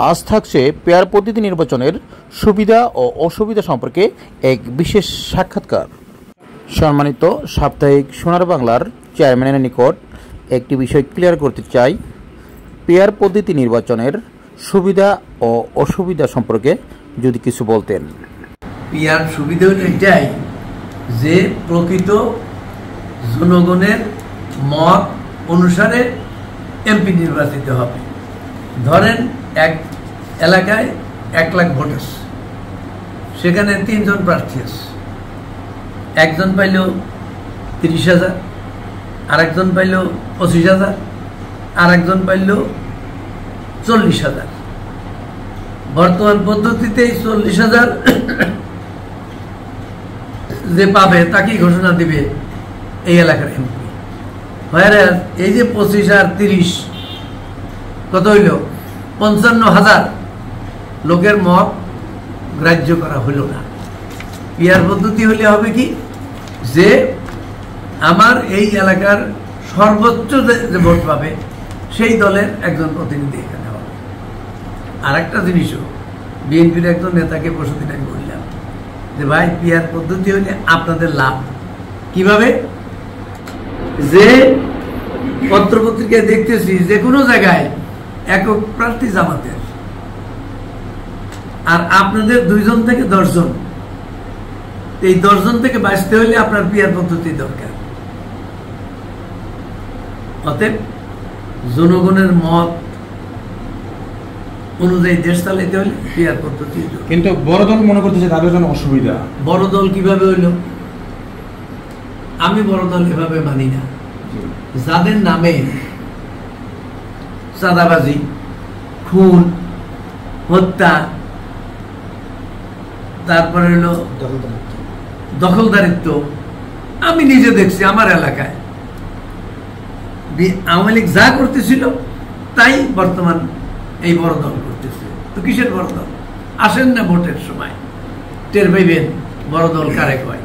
আজ থাকছে পেয়ার পদ্ধতি নির্বাচনের সুবিধা ও অসুবিধা সম্পর্কে এক বিশেষ সাক্ষাৎকার। সম্মানিত সাপ্তাহিক সোনার বাংলার চেয়ারম্যানের নিকট একটি বিষয় ক্লিয়ার করতে চাই। পেয়ার পদ্ধতি নির্বাচনের সুবিধা ও অসুবিধা সম্পর্কে যদি কিছু বলতেন। পেয়ার সুবিধা হলো এটাই যে প্রকৃত জনগণের মত অনুসারে এমপি নির্বাচিত হবে। ধরেন এক এলাকায় 1 লাখ ভোট আছে, সেখানে 3 জন প্রার্থী আছে। একজন পাইল 30,000, আরেকজন পাইল 25,000, আরেকজন পাইল 40,000। বর্তমান পদ্ধতিতে 40,000 যে পাবে তাকেই ঘোষণা দিবে এই এলাকার এমপি। এই যে 25 আর 30 কত হইল? 55,000 লোকের মত গ্রাহ্য করা হইল না। পিয়ার পদ্ধতি হলে হবে কি, যে আমার এই এলাকার সর্বোচ্চ যে ভোট পাবে সেই দলের একজন প্রতিনিধি এখানে হবে। আর একটা জিনিসও বিএনপির একজন নেতাকে পরশুদিন আমি বললাম যে ভাই, পিয়ার পদ্ধতি হলে আপনাদের লাভ কিভাবে? যে পত্রপত্রিকায় দেখতেছি যে কোনো জায়গায় একক প্রার্থী জামাতের, আর আপনাদের 2 জন থেকে 10 জন, এই 10 জন থেকে বাঁচতে হলে আপনার পিয়ার পদ্ধতি দরকার। অতএব জনগণের মত অনুযায়ী দেশ চালাইতে হলে পিয়ার পদ্ধতি। কিন্তু বড় দল মনে করতেছে তাদের জন্য অসুবিধা। বড় দল কিভাবে হইল? আমি বড় দল এভাবে মানি না। যাদের নামে চাঁদাবাজি, খুন, হত্যা, তারপরে হলো দখলদারিত্ব, আমি নিজে দেখছি আমার এলাকায় আওয়ামী লীগ যা করতেছিল তাই বর্তমান এই বড় দল করতেছে। তো কিসের বড় দল? আসেন না ভোটের সময়, টের পাইবেন বড় দল কারে কয়।